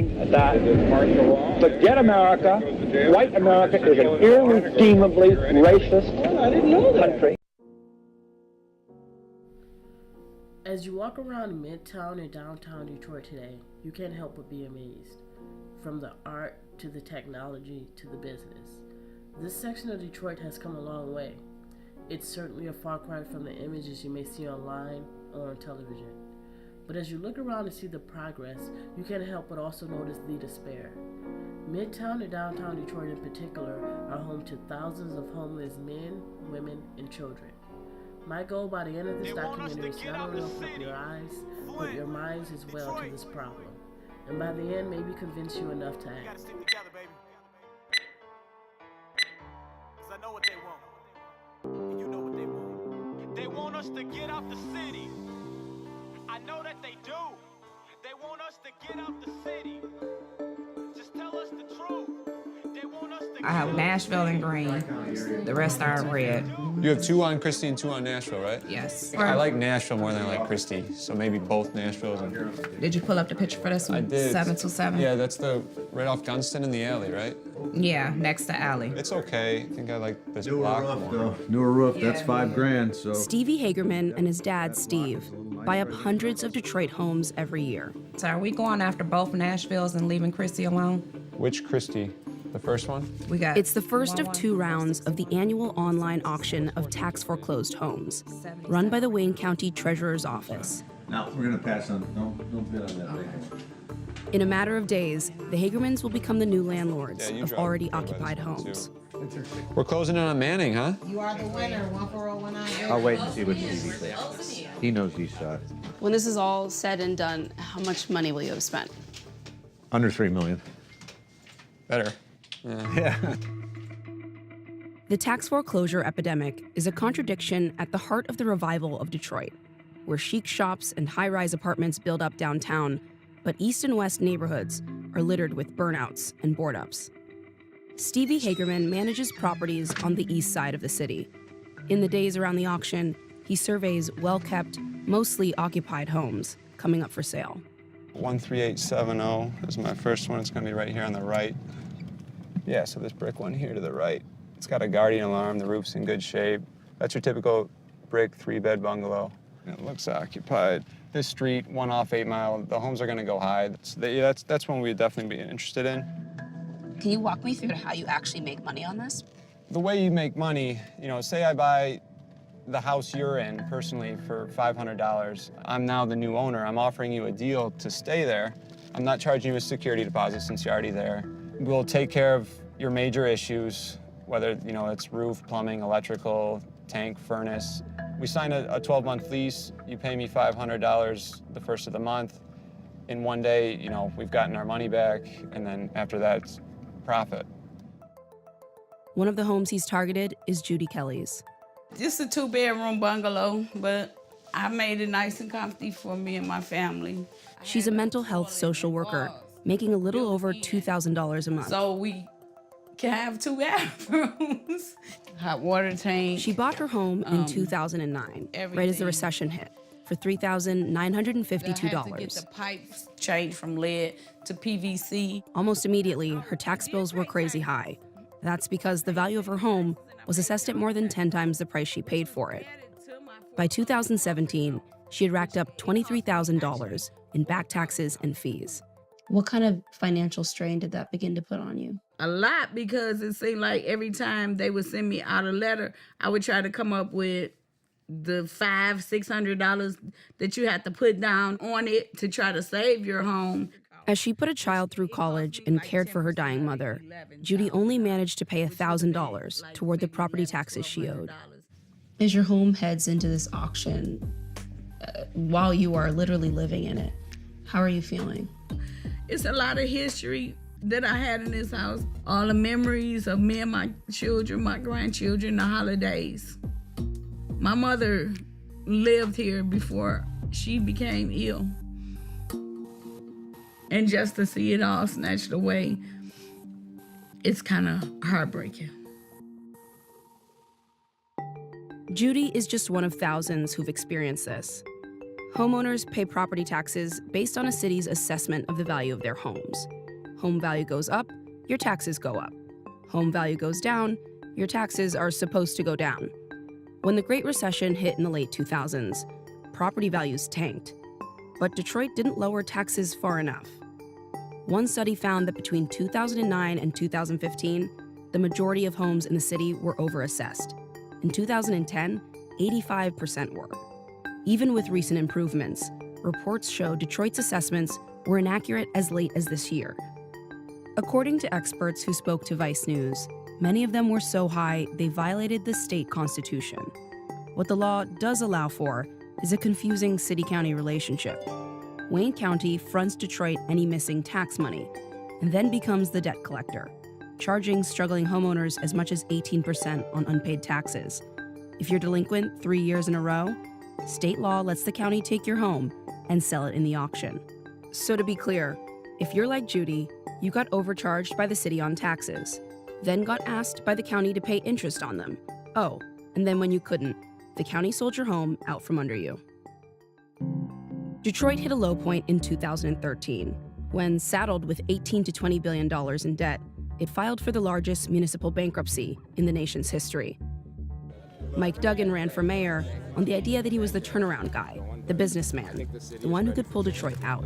that forget America, white America is an irredeemably racist country. As you walk around Midtown and downtown Detroit today, you can't help but be amazed. From the art to the technology to the business. This section of Detroit has come a long way. It's certainly a far cry from the images you may see online or on television. But as you look around and see the progress, you can't help but also notice the despair. Midtown and downtown Detroit in particular are home to thousands of homeless men, women, and children. My goal by the end of this documentary is not only to open up your eyes, but your minds as well to this problem. And by the end, maybe convince you enough to act. Gotta stick together, baby. 'Cause I know what they want. And you know what they want. They want us to get out the city. I know that they do. They want us to get out the city. Just tell us the truth. They want us to I have Nashville in green. The rest are red. You have 2 on Christie and 2 on Nashville, right? Yes. I like Nashville more than I like Christie, so maybe both Nashvilles. Did you pull up the picture for this one? I did. 727? Yeah, that's the right off Gunston in the alley, right? Yeah, next to Alley. It's okay. I think I like this Newer block roof, more. though. Newer roof, that's Yeah. $5,000, so. Stevie Hagerman and his dad, Steve, buy up hundreds of Detroit homes every year. So are we going after both Nashvilles and leaving Christie alone? Which Christie? The first one? We got. It's the first of 2 rounds of the annual online auction of tax foreclosed homes, run by the Wayne County Treasurer's Office. Now, we're gonna pass on, don't bid on that later. In a matter of days, the Hagermans will become the new landlords Yeah, you of drive already by this occupied one, homes. We're closing in on Manning, huh? You are the winner, 14019. I'll wait and see what Stevie says. He knows he saw it. When this is all said and done, how much money will you have spent? Under $3 million. Better. Yeah. The tax foreclosure epidemic is a contradiction at the heart of the revival of Detroit, where chic shops and high-rise apartments build up downtown, but east and west neighborhoods are littered with burnouts and board-ups. Stevie Hagerman manages properties on the east side of the city. In the days around the auction, he surveys well-kept, mostly occupied homes coming up for sale. 13870 is my first one. It's gonna be right here on the right. Yeah, so this brick one here to the right. It's got a guardian alarm, the roof's in good shape. That's your typical brick 3-bed bungalow. It looks occupied. This street, 1 off 8 Mile, the homes are gonna go high. That's one we'd definitely be interested in. Can you walk me through how you actually make money on this? The way you make money, say I buy the house you're in personally for $500. I'm now the new owner. I'm offering you a deal to stay there. I'm not charging you a security deposit since you're already there. We'll take care of your major issues, whether it's roof, plumbing, electrical, tank, furnace. We sign a 12-month lease. You pay me $500 the first of the month. In one day, we've gotten our money back, and then after that, it's profit. One of the homes he's targeted is Judy Kelly's. Just a 2-bedroom bungalow, but I made it nice and comfy for me and my family. She's a mental health social worker, making a little over $2,000 a month. So we can have 2 bathrooms, hot water tank. She bought her home in 2009, right as the recession hit, for $3,952. I had to get the pipes changed from lead to PVC. Almost immediately, her tax bills were crazy high. That's because the value of her home was assessed at more than 10 times the price she paid for it. By 2017, she had racked up $23,000 in back taxes and fees. What kind of financial strain did that begin to put on you? A lot, because it seemed like every time they would send me out a letter, I would try to come up with the $500-600 that you had to put down on it to try to save your home. As she put a child through college and cared for her dying mother, Judy only managed to pay $1,000 toward the property taxes she owed. As your home heads into this auction, while you are literally living in it, how are you feeling? It's a lot of history that I had in this house. All the memories of me and my children, my grandchildren, the holidays. My mother lived here before she became ill. And just to see it all snatched away, it's kind of heartbreaking. Judy is just one of thousands who've experienced this. Homeowners pay property taxes based on a city's assessment of the value of their homes. Home value goes up, your taxes go up. Home value goes down, your taxes are supposed to go down. When the Great Recession hit in the late 2000s, property values tanked. But Detroit didn't lower taxes far enough. One study found that between 2009 and 2015, the majority of homes in the city were overassessed. In 2010, 85% were. Even with recent improvements, reports show Detroit's assessments were inaccurate as late as this year. According to experts who spoke to Vice News, many of them were so high they violated the state constitution. What the law does allow for is a confusing city-county relationship. Wayne County fronts Detroit any missing tax money and then becomes the debt collector, charging struggling homeowners as much as 18% on unpaid taxes. If you're delinquent 3 years in a row, state law lets the county take your home and sell it in the auction. So to be clear, if you're like Judy, you got overcharged by the city on taxes, then got asked by the county to pay interest on them. Oh, and then when you couldn't, the county sold your home out from under you. Detroit hit a low point in 2013, when, saddled with $18 to $20 billion in debt, it filed for the largest municipal bankruptcy in the nation's history. Mike Duggan ran for mayor on the idea that he was the turnaround guy, the businessman, the one who could pull Detroit out.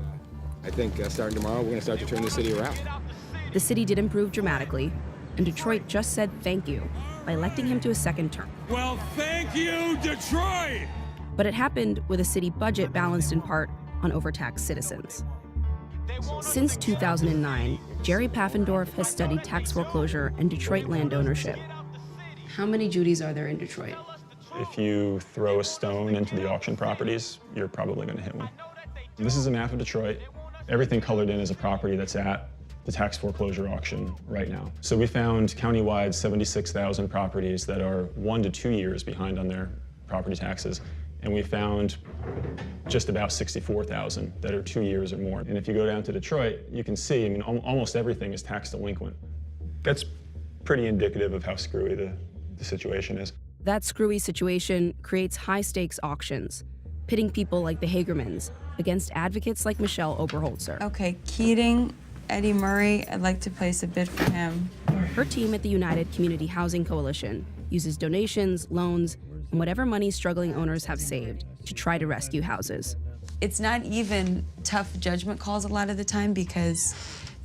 I think starting tomorrow, we're going to start to turn the city around. The city did improve dramatically, and Detroit just said thank you by electing him to a second term. Well, thank you, Detroit! But it happened with a city budget balanced in part on overtaxed citizens. Since 2009, Jerry Paffendorf has studied tax foreclosure and Detroit land ownership. How many Judys are there in Detroit? If you throw a stone into the auction properties, you're probably going to hit one. This is a map of Detroit. Everything colored in is a property that's at the tax foreclosure auction right now. So we found countywide 76,000 properties that are 1 to 2 years behind on their property taxes. And we found just about 64,000 that are 2 years or more. And if you go down to Detroit, you can see, I mean, almost everything is tax delinquent. That's pretty indicative of how screwy the situation is. That screwy situation creates high-stakes auctions, pitting people like the Hagermans against advocates like Michelle Oberholzer. Okay, Keating, Eddie Murray, I'd like to place a bid for him. Her team at the United Community Housing Coalition uses donations, loans, and whatever money struggling owners have saved to try to rescue houses. It's not even tough judgment calls a lot of the time because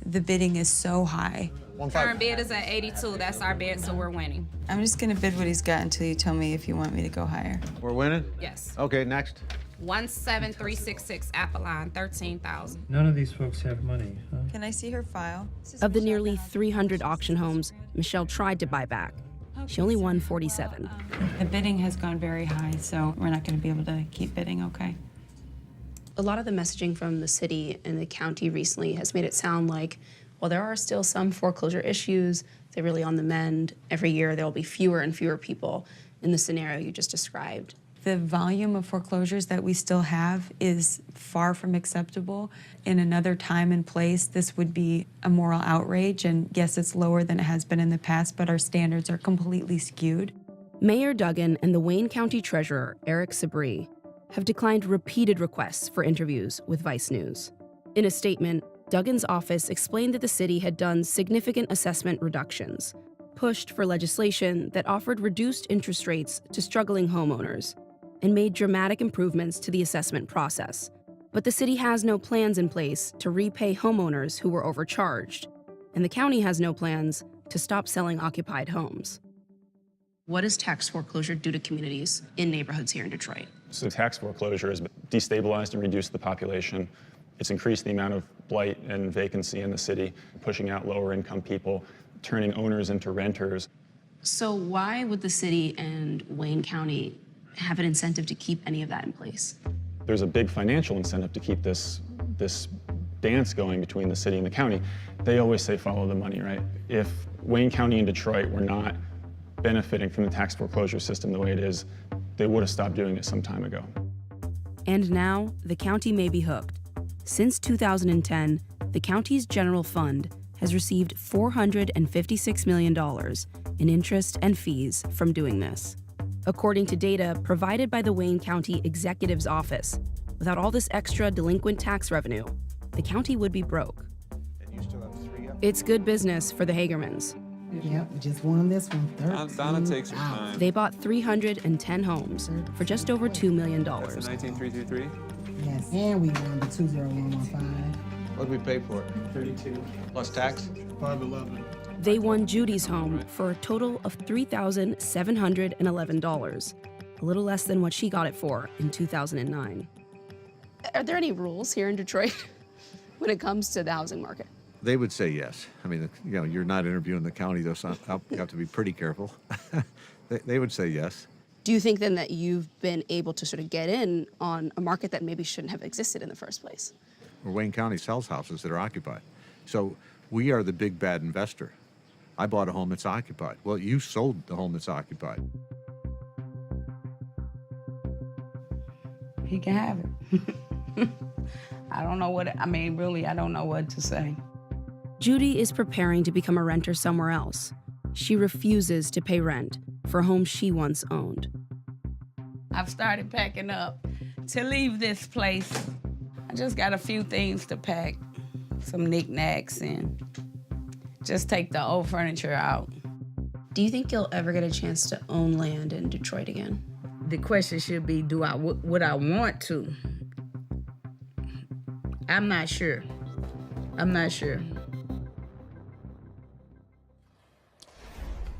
the bidding is so high. Current bid is at 82. That's our bid, so we're winning. I'm just gonna bid what he's got until you tell me if you want me to go higher. We're winning? Yes. Okay, next. 17366 Apple 13,000. None of these folks have money, huh? Can I see her file? Of the nearly 300 auction homes Michelle tried to buy back, she only won 47. The bidding has gone very high, so we're not gonna be able to keep bidding, okay? A lot of the messaging from the city and the county recently has made it sound like, while there are still some foreclosure issues, they're really on the mend. Every year there will be fewer and fewer people in the scenario you just described. The volume of foreclosures that we still have is far from acceptable. In another time and place, this would be a moral outrage, and yes, it's lower than it has been in the past, but our standards are completely skewed. Mayor Duggan and the Wayne County Treasurer, Eric Sabri, have declined repeated requests for interviews with Vice News. In a statement, Duggan's office explained that the city had done significant assessment reductions, pushed for legislation that offered reduced interest rates to struggling homeowners, and made dramatic improvements to the assessment process. But the city has no plans in place to repay homeowners who were overcharged, and the county has no plans to stop selling occupied homes. What does tax foreclosure do to communities in neighborhoods here in Detroit? So tax foreclosure has destabilized and reduced the population. It's increased the amount of blight and vacancy in the city, pushing out lower income people, turning owners into renters. So why would the city and Wayne County have an incentive to keep any of that in place? There's a big financial incentive to keep this dance going between the city and the county. They always say follow the money, right? If Wayne County and Detroit were not benefiting from the tax foreclosure system the way it is, they would have stopped doing it some time ago. And now, the county may be hooked. Since 2010, the county's general fund has received $456 million in interest and fees from doing this. According to data provided by the Wayne County Executive's Office, Without all this extra delinquent tax revenue, the county would be broke. It's good business for the Hagermans. Yep, just won this one. Donna takes her time. They bought 310 homes for just over $2 million. That's the 19333? Yes, and we won the 20115. What did we pay for it? 32. Plus tax? 511. They won Judy's home for a total of $3,711, a little less than what she got it for in 2009. Are there any rules here in Detroit when it comes to the housing market? They would say yes. I mean, you know, you're not interviewing the county, though, so you have to be pretty careful. They would say yes. Do you think then that you've been able to sort of get in on a market that maybe shouldn't have existed in the first place? Well, Wayne County sells houses that are occupied. So we are the big bad investor. I bought a home that's occupied. Well, you sold the home that's occupied. He can have it. I don't know what, really, I don't know what to say. Judy is preparing to become a renter somewhere else. She refuses to pay rent for a home she once owned. I've started packing up to leave this place. I just got a few things to pack, some knickknacks, and just take the old furniture out. Do you think you'll ever get a chance to own land in Detroit again? The question should be, would I want to? I'm not sure. I'm not sure.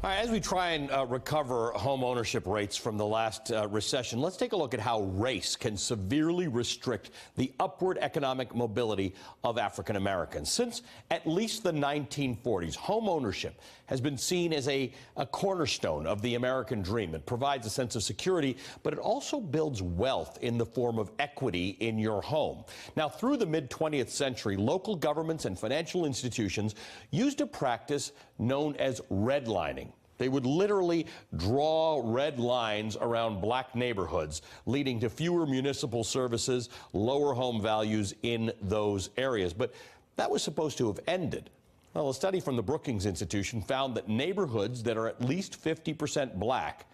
All right, as we try and recover home ownership rates from the last recession, let's take a look at how race can severely restrict the upward economic mobility of African Americans. Since at least the 1940s, home ownership has been seen as a cornerstone of the American dream. It provides a sense of security, but it also builds wealth in the form of equity in your home. Now, through the mid-20th century, local governments and financial institutions used a practice known as redlining. They would literally draw red lines around black neighborhoods, leading to fewer municipal services, lower home values in those areas. But that was supposed to have ended. Well, a study from the Brookings Institution found that neighborhoods that are at least 50% black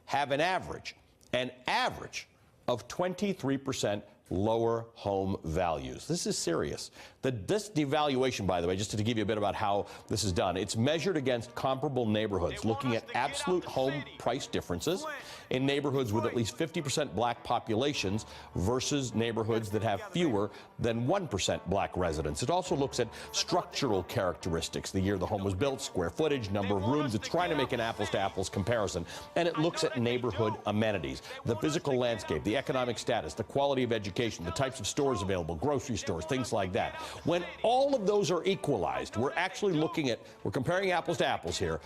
have an average of 23% lower home values. This is serious. This devaluation, by the way, just to give you a bit about how this is done, it's measured against comparable neighborhoods, looking at absolute home price differences in neighborhoods with at least 50% black populations versus neighborhoods that have fewer than 1% black residents. It also looks at structural characteristics, the year the home was built, square footage, number of rooms. It's trying to make an apples-to-apples comparison. And it looks at neighborhood amenities, the physical landscape, the economic status, the quality of education, the types of stores available, grocery stores, things like that. When all of those are equalized, we're comparing apples to apples here.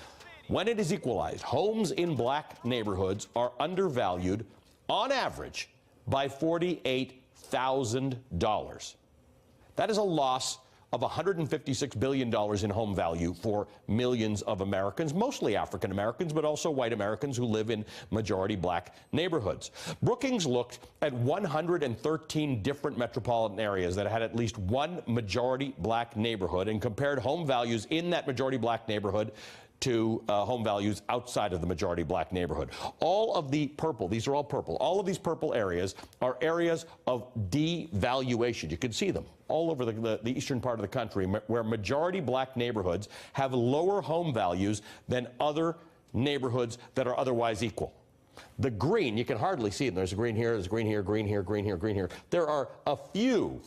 When it is equalized, homes in black neighborhoods are undervalued on average by $48,000. That is a loss of $156 billion in home value for millions of Americans, mostly African Americans, but also white Americans who live in majority black neighborhoods. Brookings looked at 113 different metropolitan areas that had at least one majority black neighborhood and compared home values in that majority black neighborhood to home values outside of the majority black neighborhood. All of the purple, these are all purple, all of these purple areas are areas of devaluation. You can see them all over the eastern part of the country where majority black neighborhoods have lower home values than other neighborhoods that are otherwise equal. The green, you can hardly see it. There's a green here, there's a green here, green here, green here, green here. There are a few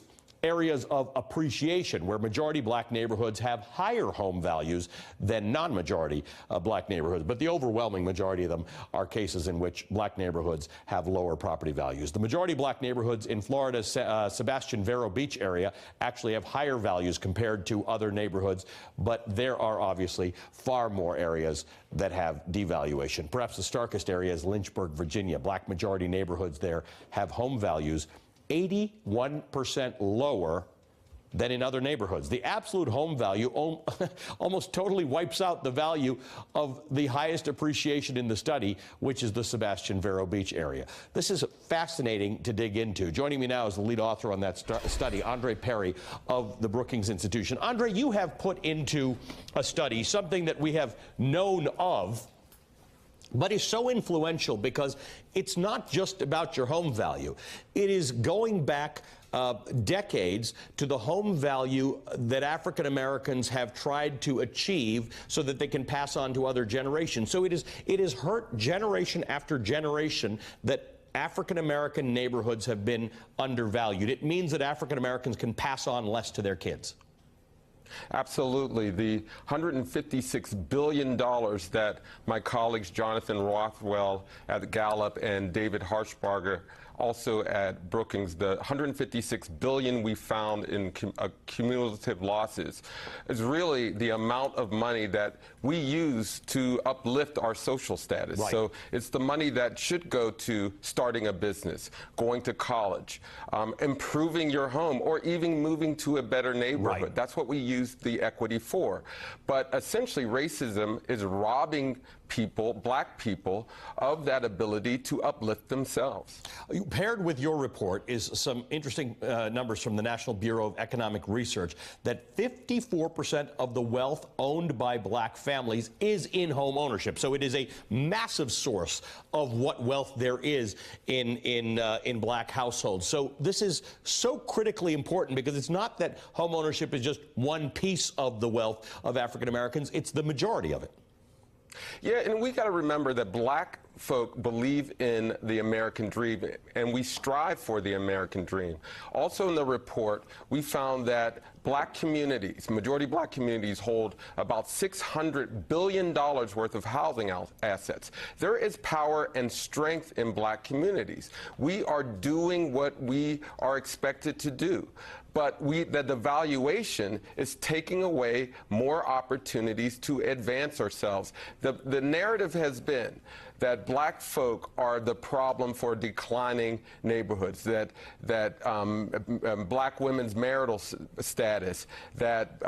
areas of appreciation where majority black neighborhoods have higher home values than non-majority black neighborhoods. But the overwhelming majority of them are cases in which black neighborhoods have lower property values. The majority black neighborhoods in Florida's Sebastian Vero Beach area actually have higher values compared to other neighborhoods, but there are obviously far more areas that have devaluation. Perhaps the starkest area is Lynchburg, Virginia. Black majority neighborhoods there have home values 81% lower than in other neighborhoods. The absolute home value almost totally wipes out the value of the highest appreciation in the study, which is the Sebastian Vero Beach area. This is fascinating to dig into. Joining me now is the lead author on that study, Andre Perry of the Brookings Institution. Andre, you have put into a study something that we have known of but is so influential because it's not just about your home value. It is going back decades to the home value that African Americans have tried to achieve so that they can pass on to other generations. So it is hurt generation after generation that African American neighborhoods have been undervalued. It means that African Americans can pass on less to their kids. Absolutely. The $156 billion that my colleagues Jonathan Rothwell at Gallup and David Harshbarger also at Brookings, the $156 billion we found in cumulative losses is really the amount of money that we use to uplift our social status. Right. So it's the money that should go to starting a business, going to college, improving your home, or even moving to a better neighborhood. Right. That's what we use the equity for. But essentially, racism is robbing people, black people, of that ability to uplift themselves. Paired with your report is some interesting numbers from the National Bureau of Economic Research that 54% of the wealth owned by black families is in home ownership. So it is a massive source of what wealth there is in black households. So this is so critically important because it's not that home ownership is just one piece of the wealth of African Americans, it's the majority of it. Yeah, and we got to remember that black folk believe in the American dream, and we strive for the American dream. Also in the report, we found that black communities, majority black communities, hold about $600 billion worth of housing assets. There is power and strength in black communities. We are doing what we are expected to do. But the devaluation is taking away more opportunities to advance ourselves. The narrative has been that black folk are the problem for declining neighborhoods, that black women's marital status, that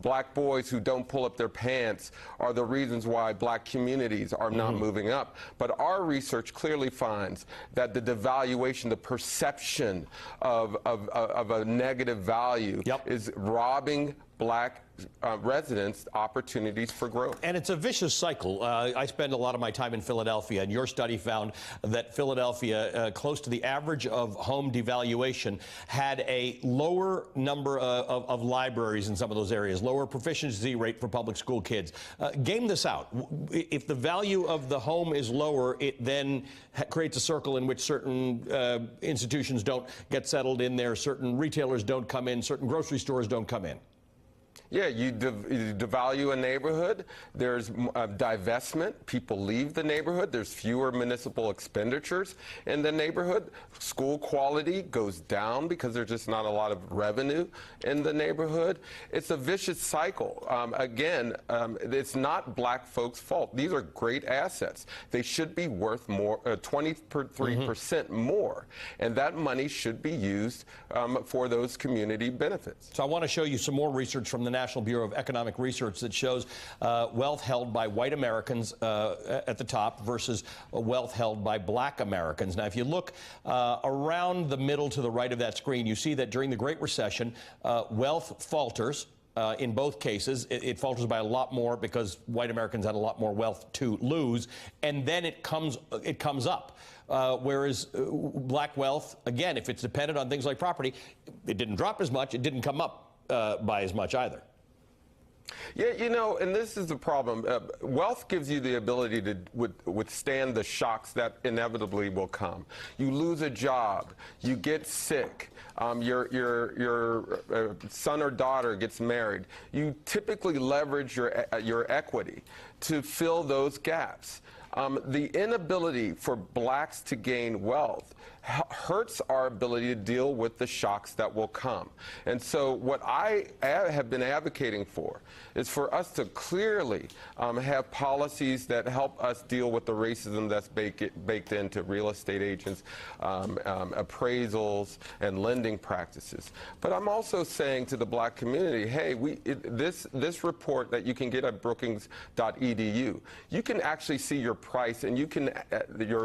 black boys who don't pull up their pants are the reasons why black communities are not moving up. But our research clearly finds that the devaluation, the perception of a negative value is robbing black residents opportunities for growth. And it's a vicious cycle. I spend a lot of my time in Philadelphia, and your study found that Philadelphia, close to the average of home devaluation, had a lower number of libraries in some of those areas, lower proficiency rate for public school kids. Game this out. If the value of the home is lower, it then creates a circle in which certain institutions don't get settled in there, certain retailers don't come in, certain grocery stores don't come in. Yeah, you devalue a neighborhood, there's divestment, people leave the neighborhood, there's fewer municipal expenditures in the neighborhood, school quality goes down because there's just not a lot of revenue in the neighborhood. It's a vicious cycle. Again, it's not black folks' fault. These are great assets. They should be worth more, 23% more, and that money should be used for those community benefits. So I want to show you some more research from the National Bureau of Economic Research that shows wealth held by white Americans at the top versus wealth held by black Americans. Now, if you look around the middle to the right of that screen, you see that during the Great Recession, wealth falters. In both cases, it falters by a lot more because white Americans had a lot more wealth to lose, and then it comes up. Whereas black wealth, again, if it's dependent on things like property, it didn't drop as much, it didn't come up by as much either. Yeah, you know, and this is the problem. Wealth gives you the ability to withstand the shocks that inevitably will come. You lose a job, you get sick, your son or daughter gets married. You typically leverage your equity to fill those gaps. The inability for blacks to gain wealth hurts our ability to deal with the shocks that will come. And so what I have been advocating for is for us to clearly have policies that help us deal with the racism that's baked into real estate agents, appraisals, and lending practices. But I'm also saying to the black community, hey, this report that you can get at brookings.edu, you can actually see your price and you can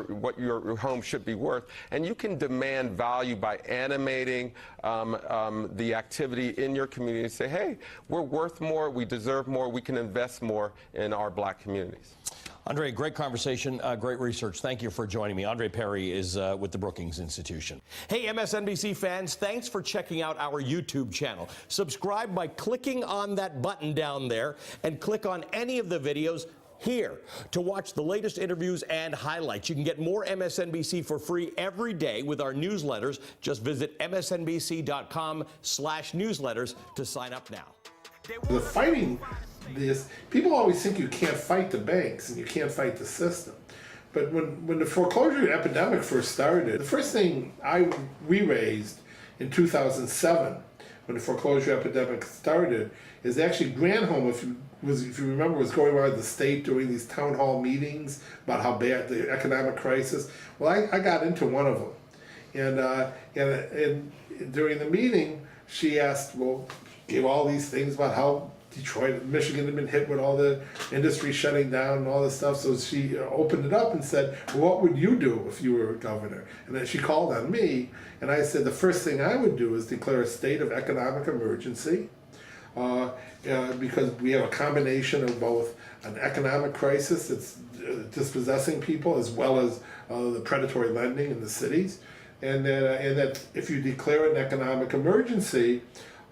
what your home should be worth, and you can demand value by animating the activity in your community and say, hey, we're worth more, we deserve more, we can invest more in our black communities. Andre, great conversation, great research. Thank you for joining me. Andre Perry is with the Brookings Institution. Hey, MSNBC fans, thanks for checking out our YouTube channel. Subscribe by clicking on that button down there and click on any of the videos here to watch the latest interviews and highlights. You can get more MSNBC for free every day with our newsletters. Just visit msnbc.com/newsletters to sign up now. The fighting this, people always think you can't fight the banks and you can't fight the system. But when the foreclosure epidemic first started, the first thing we raised in 2007, when the foreclosure epidemic started, is actually Granholm, if you remember, was going around the state doing these town hall meetings about how bad the economic crisis. Well, I got into one of them, and during the meeting, she asked, well, gave all these things about how Detroit, Michigan had been hit with all the industry shutting down and all this stuff. So she opened it up and said, well, what would you do if you were governor? And then she called on me, and I said the first thing I would do is declare a state of economic emergency, because we have a combination of both an economic crisis that's dispossessing people as well as the predatory lending in the cities, and that if you declare an economic emergency,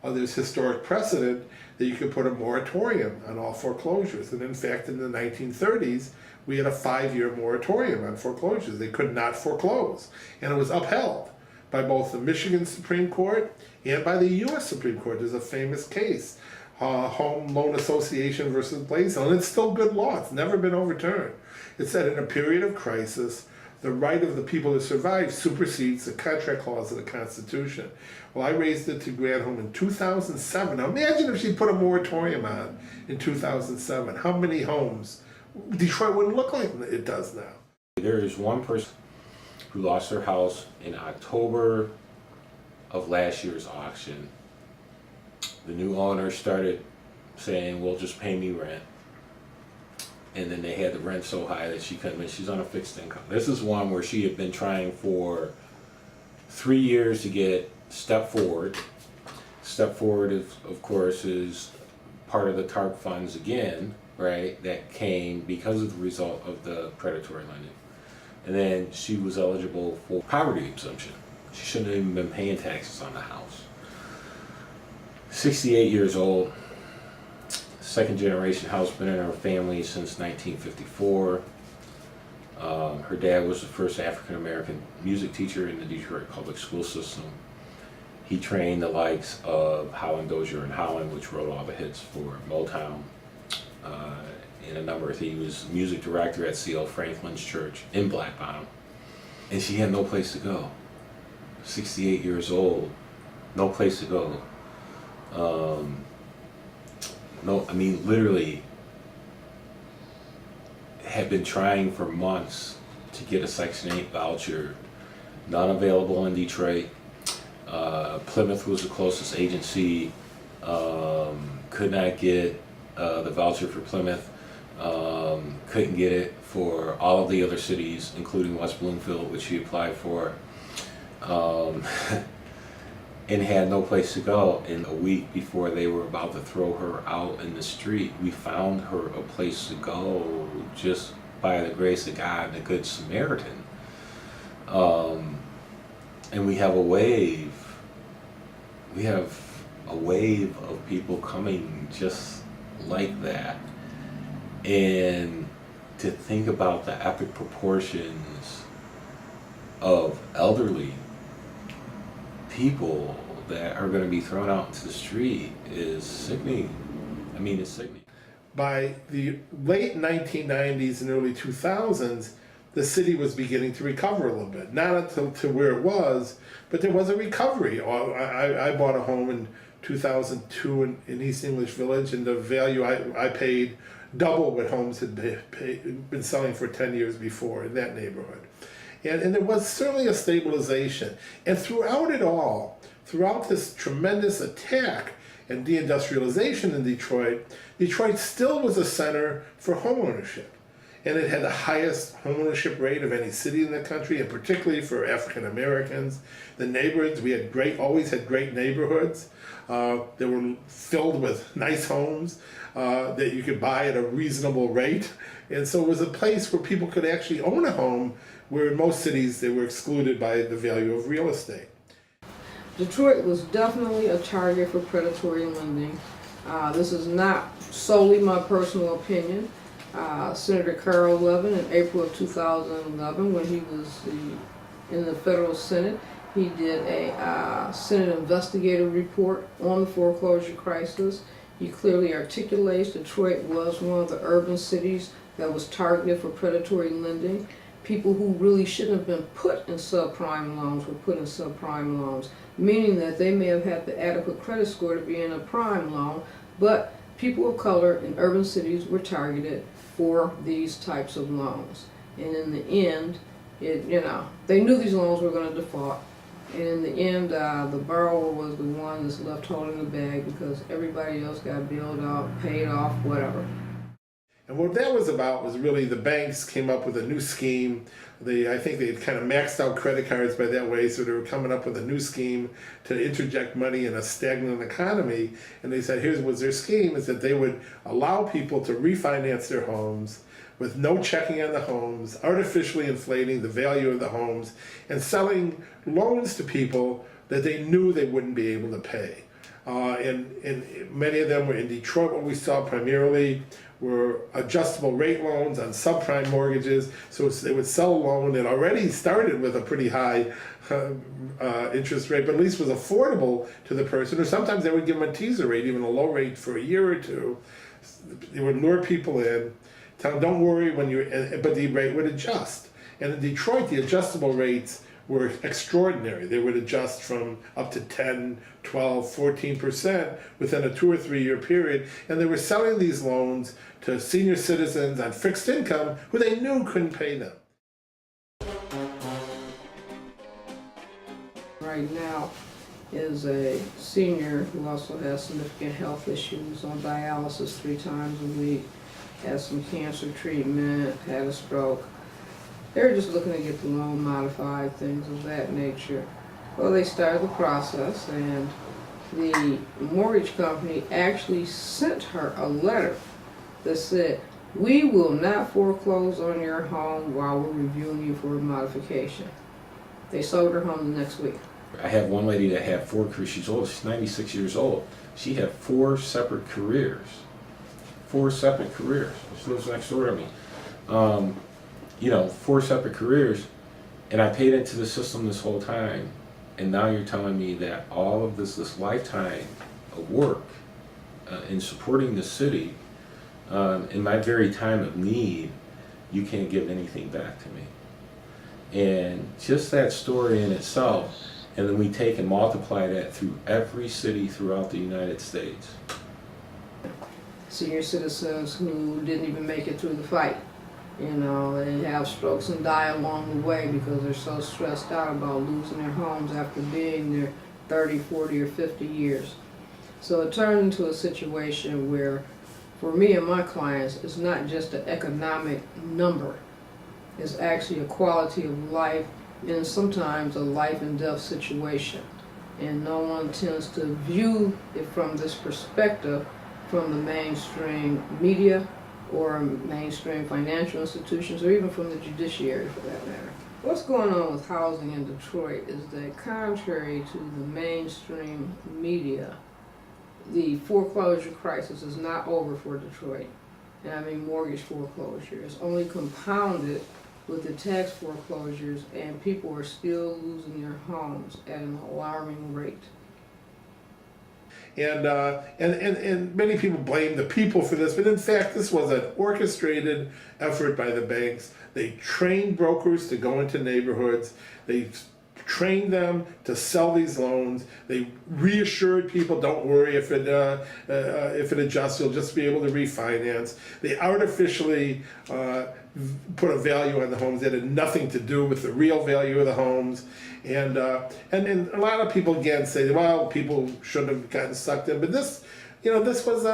there's historic precedent that you could put a moratorium on all foreclosures. And in fact, in the 1930s, we had a 5-year moratorium on foreclosures. They could not foreclose. And it was upheld by both the Michigan Supreme Court and by the U.S. Supreme Court. There's a famous case, Home Loan Association versus Blaisdell, and it's still good law. It's never been overturned. It said in a period of crisis, the right of the people to survive supersedes the contract clause of the Constitution. Well, I raised it to Granholm in 2007. Now imagine if she put a moratorium on in 2007. How many homes? Detroit wouldn't look like it does now. There is one person who lost their house in October of last year's auction. The new owner started saying, well, just pay me rent. And then they had the rent so high that she couldn't, she's on a fixed income. This is one where she had been trying for 3 years to get Step Forward. Step Forward, of course, is part of the TARP funds again, right? That came because of the result of the predatory lending. And then she was eligible for poverty exemption. She shouldn't have even been paying taxes on the house. 68 years old. Second generation house, been in her family since 1954. Her dad was the first African American music teacher in the Detroit public school system. He trained the likes of Howland Dozier and Howland, which wrote all the hits for Motown. And a number of things. He was music director at C.L. Franklin's church in Black Bottom. And she had no place to go. 68 years old, no place to go. No, I mean, literally had been trying for months to get a Section 8 voucher, not available in Detroit. Plymouth was the closest agency, could not get the voucher for Plymouth, couldn't get it for all of the other cities, including West Bloomfield, which she applied for. And had no place to go. And a week before they were about to throw her out in the street, we found her a place to go just by the grace of God and a good Samaritan. And we have a wave. We have a wave of people coming just like that. And to think about the epic proportions of elderly people that are going to be thrown out into the street is sickening. I mean, it's sickening. By the late 1990s and early 2000s, the city was beginning to recover a little bit. Not until to where it was, but there was a recovery. I bought a home in 2002 in East English Village, and the value I paid double what homes had been selling for 10 years before in that neighborhood. And there was certainly a stabilization. And throughout it all, throughout this tremendous attack and deindustrialization in Detroit, Detroit still was a center for homeownership. and it had the highest homeownership rate of any city in the country, and particularly for African Americans. The neighborhoods, we had always had great neighborhoods. They were filled with nice homes that you could buy at a reasonable rate. And so it was a place where people could actually own a home, where in most cities they were excluded by the value of real estate. Detroit was definitely a target for predatory lending. This is not solely my personal opinion. Senator Carl Levin, in April of 2011, when he was in the federal Senate, he did a Senate investigative report on the foreclosure crisis. He clearly articulates Detroit was one of the urban cities that was targeted for predatory lending. People who really shouldn't have been put in subprime loans were put in subprime loans, meaning that they may have had the adequate credit score to be in a prime loan, but people of color in urban cities were targeted for these types of loans. And in the end, they knew these loans were going to default. And in the end, the borrower was the one that's left holding the bag because everybody else got bailed out, paid off, whatever. And what that was about was really the banks came up with a new scheme. I think they had kind of maxed out credit cards by that way, so they were coming up with a new scheme to interject money in a stagnant economy. And they said, here was their scheme, is that they would allow people to refinance their homes with no checking on the homes, artificially inflating the value of the homes, and selling loans to people that they knew they wouldn't be able to pay. And many of them were in Detroit. What we saw primarily were adjustable rate loans on subprime mortgages. So they would sell a loan that already started with a pretty high interest rate, but at least was affordable to the person. Or sometimes they would give them a teaser rate, even a low rate for a year or two. They would lure people in, tell them, don't worry, but the rate would adjust. And in Detroit, the adjustable rates were extraordinary. They would adjust from up to 10, 12, 14% within a 2 or 3 year period. And they were selling these loans to senior citizens on fixed income who they knew couldn't pay them. Right now is a senior who also has significant health issues, on dialysis 3 times a week, has some cancer treatment, had a stroke. They're just looking to get the loan modified, things of that nature. Well, they started the process, and the mortgage company actually sent her a letter that said, we will not foreclose on your home while we're reviewing you for a modification. They sold her home the next week. I have one lady that had 4 careers. She's old. She's 96 years old. She had 4 separate careers. 4 separate careers. She lives next door to me. 4 separate careers, and I paid into the system this whole time, and now you're telling me that all of this lifetime of work in supporting the city, in my very time of need, you can't give anything back to me. And just that story in itself, and then we take and multiply that through every city throughout the United States. Senior citizens who didn't even make it through the fight. They have strokes and die along the way because they're so stressed out about losing their homes after being there 30, 40, or 50 years. So it turned into a situation where, for me and my clients, it's not just an economic number. It's actually a quality of life and sometimes a life and death situation. And no one tends to view it from this perspective from the mainstream media or mainstream financial institutions, or even from the judiciary for that matter. What's going on with housing in Detroit is that, contrary to the mainstream media, the foreclosure crisis is not over for Detroit. And I mean mortgage foreclosure. It's only compounded with the tax foreclosures, and people are still losing their homes at an alarming rate. And many people blame the people for this, but in fact this was an orchestrated effort by the banks. They trained brokers to go into neighborhoods. They trained them to sell these loans. They reassured people, don't worry, if it adjusts, you'll just be able to refinance. They artificially put a value on the homes that had nothing to do with the real value of the homes. And a lot of people again say, well, people shouldn't have gotten sucked in. But this was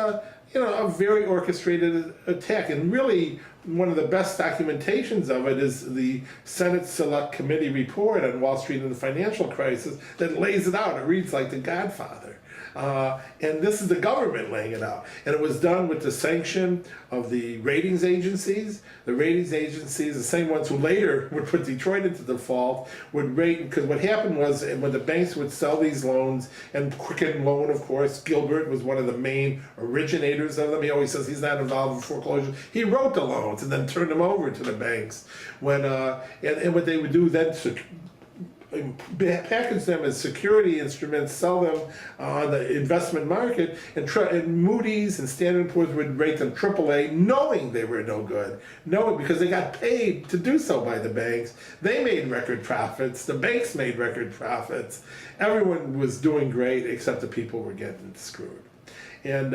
a very orchestrated attack. And really, one of the best documentations of it is the Senate Select Committee report on Wall Street and the financial crisis that lays it out. It reads like The Godfather. And this is the government laying it out. And it was done with the sanction of the ratings agencies. The ratings agencies, the same ones who later would put Detroit into default, would rate, because what happened was when the banks would sell these loans, and Quicken Loan, of course, Gilbert was one of the main originators of them. He always says he's not involved in foreclosure. He wrote the loans and then turned them over to the banks. And what they would do then, package them as security instruments, sell them on the investment market, and Moody's and Standard & Poor's would rate them AAA, knowing they were no good, because they got paid to do so by the banks. They made record profits. The banks made record profits. Everyone was doing great, except the people were getting screwed. And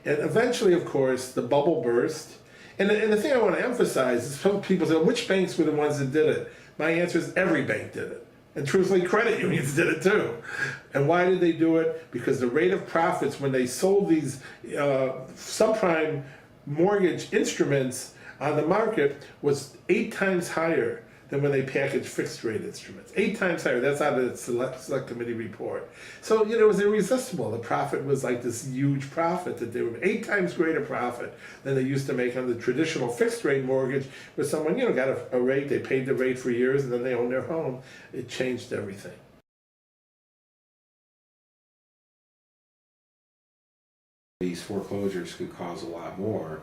eventually, of course, the bubble burst. And the thing I want to emphasize is some people say, which banks were the ones that did it? My answer is every bank did it. And truthfully, credit unions did it too. And why did they do it? Because the rate of profits when they sold these subprime mortgage instruments on the market was 8 times higher than when they packaged fixed rate instruments. 8 times higher. That's out of the Select Committee report. So, it was irresistible. The profit was like this huge profit that they were 8 times greater profit than they used to make on the traditional fixed rate mortgage, where someone, got a rate, they paid the rate for years, and then they owned their home. It changed everything. These foreclosures could cause a lot more,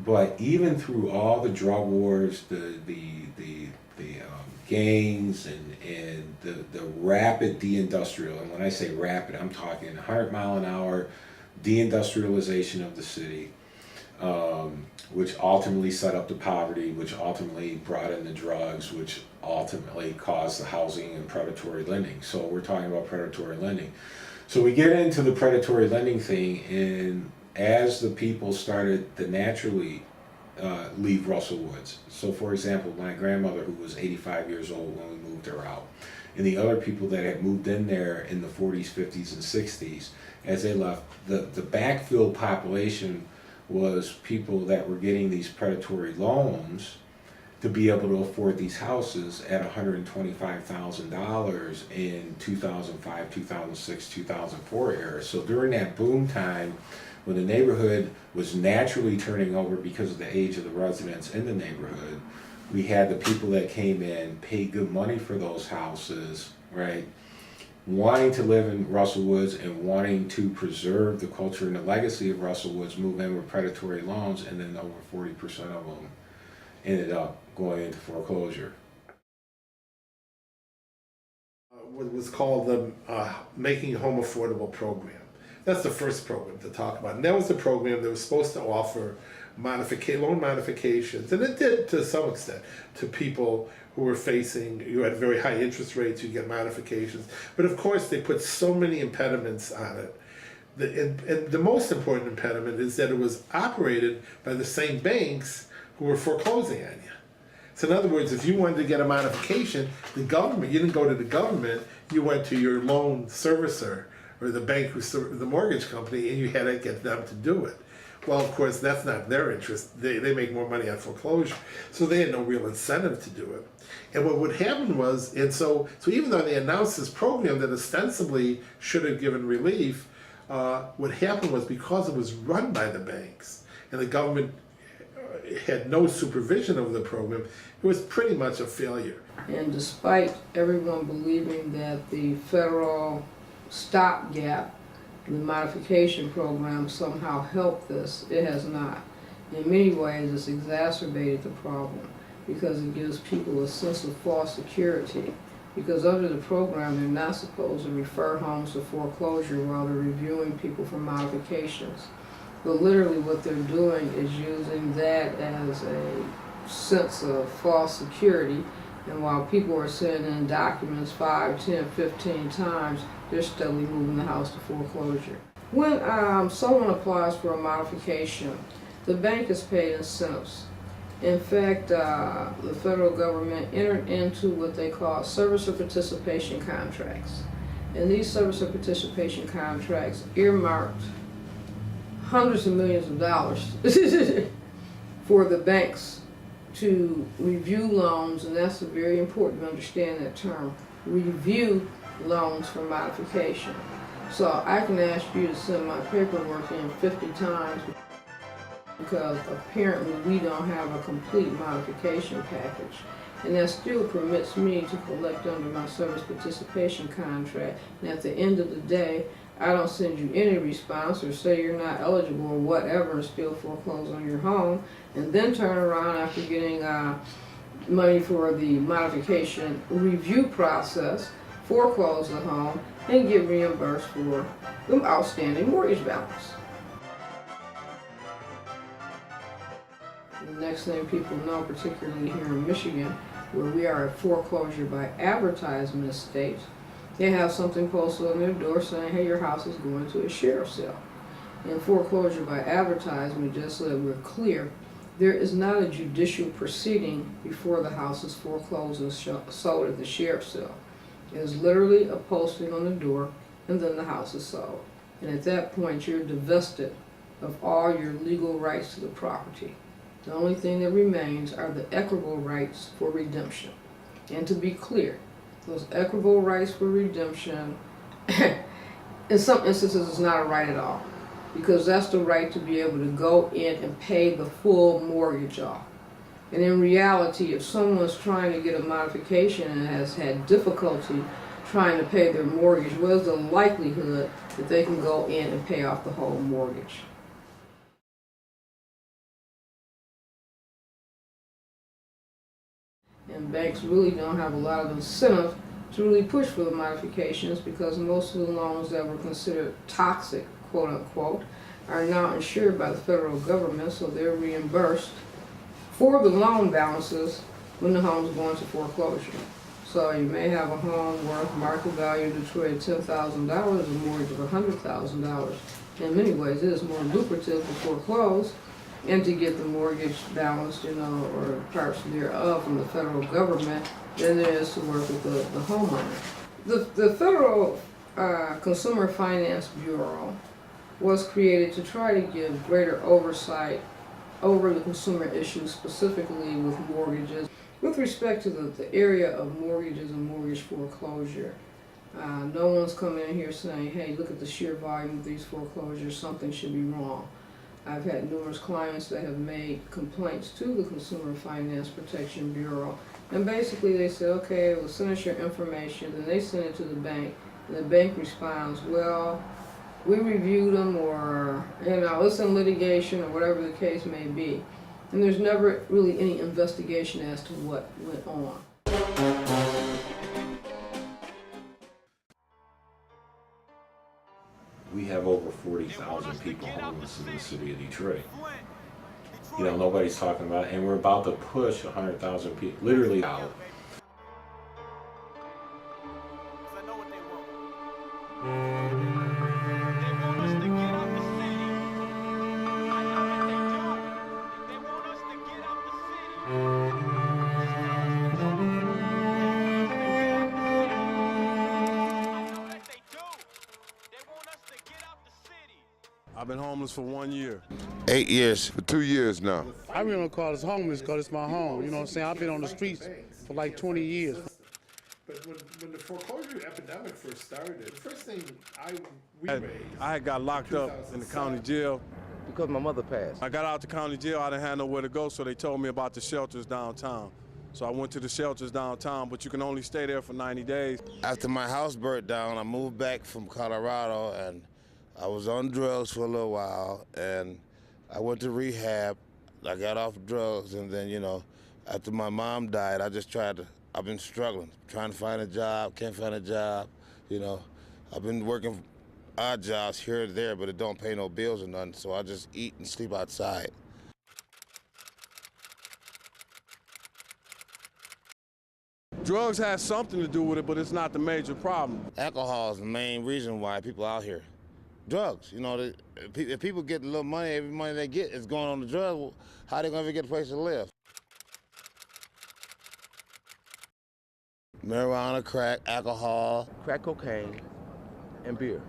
but even through all the drug wars, the gangs and the rapid deindustrial, and when I say rapid, I'm talking 100-mile-an-hour deindustrialization of the city, which ultimately set up the poverty, which ultimately brought in the drugs, which ultimately caused the housing and predatory lending. So we're talking about predatory lending. So we get into the predatory lending thing, and as the people started to naturally leave Russell Woods. So for example, my grandmother, who was 85 years old when we moved her out, and the other people that had moved in there in the 40s, 50s, and 60s, as they left, the backfill population was people that were getting these predatory loans to be able to afford these houses at $125,000 in 2005, 2006, 2004 era. So during that boom time, when the neighborhood was naturally turning over because of the age of the residents in the neighborhood, we had the people that came in, paid good money for those houses, right? Wanting to live in Russell Woods and wanting to preserve the culture and the legacy of Russell Woods, move in with predatory loans, and then over 40% of them ended up going into foreclosure. What was called the Making Home Affordable program. That's the first program to talk about. And that was the program that was supposed to offer loan modifications, and it did to some extent, to people who were you had very high interest rates, you get modifications. But of course, they put so many impediments on it. And the most important impediment is that it was operated by the same banks who were foreclosing on you. So in other words, if you wanted to get a modification, the government, you didn't go to the government, you went to your loan servicer or the bank, the mortgage company, and you had to get them to do it. Well, of course, that's not their interest. They make more money on foreclosure, so they had no real incentive to do it. And what would happen was, and so even though they announced this program that ostensibly should have given relief, what happened was, because it was run by the banks and the government had no supervision over the program, it was pretty much a failure. And despite everyone believing that the federal stopgap, the modification program somehow helped this, it has not. In many ways, it's exacerbated the problem because it gives people a sense of false security. Because under the program, they're not supposed to refer homes to foreclosure while they're reviewing people for modifications. But literally what they're doing is using that as a sense of false security. And while people are sending in documents 5, 10, 15 times, they're steadily moving the house to foreclosure. When someone applies for a modification, the bank is paid incentives. In fact, the federal government entered into what they call servicer participation contracts. And these servicer participation contracts earmarked hundreds of millions of dollars for the banks to review loans, and that's very important to understand that term, review loans for modification. So I can ask you to send my paperwork in 50 times because apparently we don't have a complete modification package. And that still permits me to collect under my service participation contract. And at the end of the day, I don't send you any response or say you're not eligible or whatever and still foreclose on your home, and then turn around after getting money for the modification review process, foreclose the home, and get reimbursed for the outstanding mortgage balance. The next thing people know, particularly here in Michigan, where we are a foreclosure by advertisement state, they have something posted on their door saying, hey, your house is going to a sheriff's sale. In foreclosure by advertisement, just so that we're clear, there is not a judicial proceeding before the house is foreclosed and sold at the sheriff's sale. It is literally a posting on the door, and then the house is sold. And at that point, you're divested of all your legal rights to the property. The only thing that remains are the equitable rights for redemption. And to be clear, those equitable rights for redemption, in some instances, is not a right at all, because that's the right to be able to go in and pay the full mortgage off. And in reality, if someone's trying to get a modification and has had difficulty trying to pay their mortgage, what is the likelihood that they can go in and pay off the whole mortgage? And banks really don't have a lot of incentive to really push for the modifications, because most of the loans that were considered toxic, quote unquote, are now insured by the federal government, so they're reimbursed for the loan balances when the home's going to foreclosure. So you may have a home worth market value in Detroit $10,000, a mortgage of $100,000. In many ways, it is more lucrative to foreclose and to get the mortgage balanced, or parts thereof from the federal government than it is to work with the homeowner. The Federal Consumer Finance Bureau was created to try to give greater oversight over the consumer issues, specifically with mortgages. With respect to the area of mortgages and mortgage foreclosure, no one's coming in here saying, hey, look at the sheer volume of these foreclosures, something should be wrong. I've had numerous clients that have made complaints to the Consumer Finance Protection Bureau, and basically they say, okay, well, send us your information, then they send it to the bank, and the bank responds, well, we reviewed them, or, it's in litigation, or whatever the case may be. And there's never really any investigation as to what went on. We have over 40,000 people homeless in the city of Detroit. Nobody's talking about it, and we're about to push 100,000 people literally out. I've been homeless for 1 year. 8 years, for 2 years now. I really don't call this homeless because it's my home. You know what I'm saying? I've been on the streets for like 20 years. But when the foreclosure epidemic first started, the first thing I had got locked up in the county jail. Because my mother passed. I got out the county jail, I didn't have nowhere to go, so they told me about the shelters downtown. So I went to the shelters downtown, but you can only stay there for 90 days. After my house burnt down, I moved back from Colorado, and I was on drugs for a little while, and I went to rehab. I got off drugs, and then, after my mom died, I've been struggling, trying to find a job, can't find a job, I've been working odd jobs here or there, but it don't pay no bills or nothing, so I just eat and sleep outside. Drugs has something to do with it, but it's not the major problem. Alcohol is the main reason why people out here. Drugs, if people get a little money, every money they get is going on the drugs, well, how they gonna ever get a place to live? Marijuana, crack, alcohol. Crack cocaine and beer.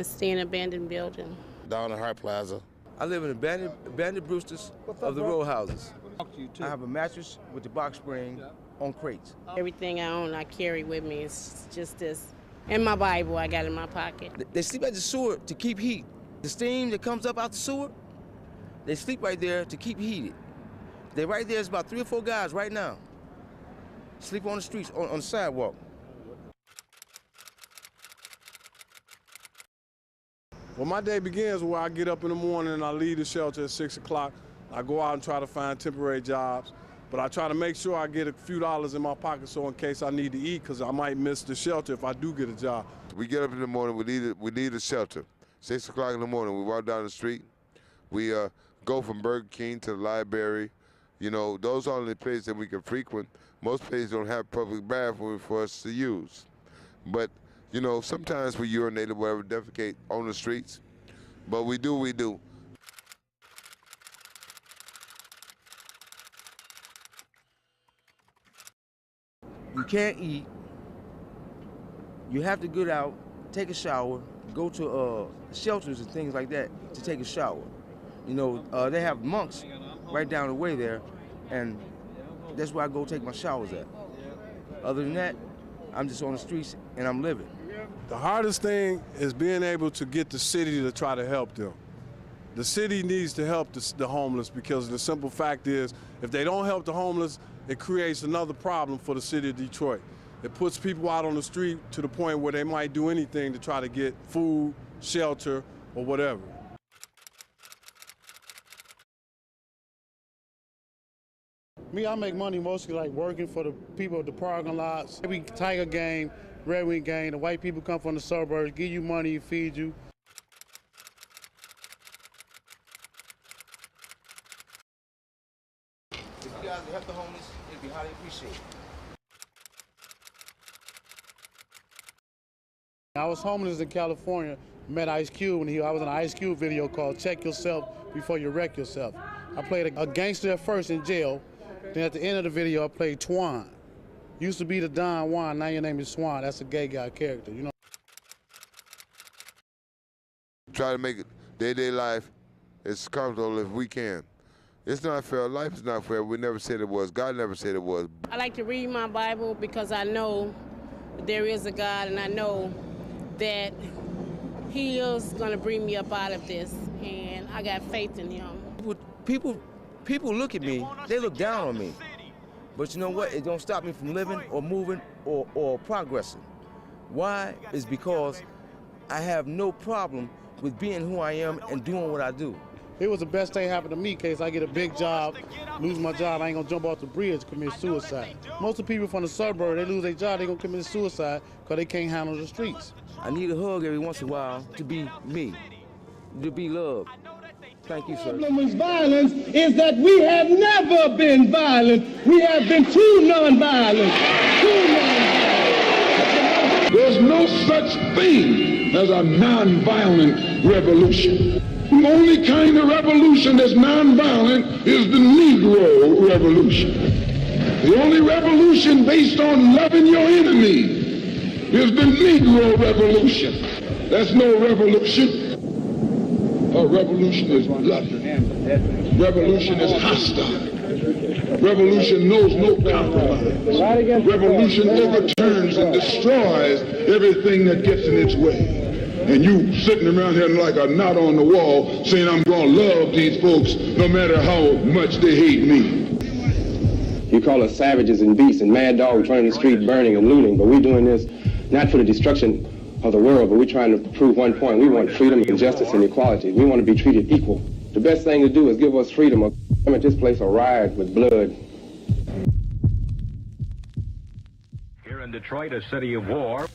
stay in an abandoned building. Down at Hart Plaza. I live in abandoned Brewsters of the row houses. I have a mattress with the box spring on crates. Everything I own, I carry with me. It's just this. And my Bible I got in my pocket. They sleep at the sewer to keep heat. The steam that comes up out the sewer, they sleep right there to keep heated. They're right there. It's about 3 or 4 guys right now. Sleep on the streets, on the sidewalk. Well, my day begins where I get up in the morning and I leave the shelter at 6 o'clock. I go out and try to find temporary jobs, but I try to make sure I get a few dollars in my pocket so in case I need to eat, because I might miss the shelter if I do get a job. We get up in the morning, we need a shelter. 6 o'clock in the morning, we walk down the street. We go from Burger King to the library. You know, those are the places that we can frequent. Most places don't have public bathrooms for us to use. But, you know, sometimes we urinate or whatever, defecate on the streets. But we do. You can't eat. You have to get out, take a shower, go to shelters and things like that to take a shower. You know, they have monks right down the way there, and that's where I go take my showers at. Other than that, I'm just on the streets and I'm living. The hardest thing is being able to get the city to try to help them. The city needs to help the homeless, because the simple fact is, if they don't help the homeless, it creates another problem for the city of Detroit. It puts people out on the street to the point where they might do anything to try to get food, shelter, or whatever. Me, I make money mostly like working for the people at the parking lots. Every Tiger game, Red Wing game, the white people come from the suburbs, give you money, feed you. If you guys help the homeless, it'd be highly appreciated. I was homeless in California, met Ice Cube, and I was in an Ice Cube video called Check Yourself Before You Wreck Yourself. I played a gangster at first in jail, then at the end of the video I played Twan. Used to be the Don Juan, now your name is Swan. That's a gay guy character, you know. Try to make it day-to-day life as comfortable as we can. It's not fair. Life is not fair. We never said it was. God never said it was. I like to read my Bible because I know there is a God, and I know that He is going to bring me up out of this, and I got faith in Him. People look at me, they look down on me. But you know what? It don't stop me from living or moving or progressing. Why? Is because I have no problem with being who I am and doing what I do. It was the best thing happened to me in case I get a big job, lose my job, I ain't gonna jump off the bridge and commit suicide. Most of the people from the suburbs, they lose their job, they gonna commit suicide because they can't handle the streets. I need a hug every once in a while to be me, to be loved. Thank you, sir. The problem with violence is that we have never been violent. We have been too nonviolent. There's no such thing as a nonviolent revolution. The only kind of revolution that's nonviolent is the Negro Revolution. The only revolution based on loving your enemy is the Negro Revolution. That's no revolution. A revolution is bloody. Revolution is hostile. Revolution knows no compromise. Revolution overturns and destroys everything that gets in its way. And you sitting around here like a knot on the wall saying I'm going to love these folks no matter how much they hate me. You call us savages and beasts and mad dogs running the street burning and looting, but we're doing this not for the destruction of the world, but we're trying to prove one point. We want freedom and justice and equality. We want to be treated equal. The best thing to do is give us freedom or at this place will riot with blood. Here in Detroit, a city of war.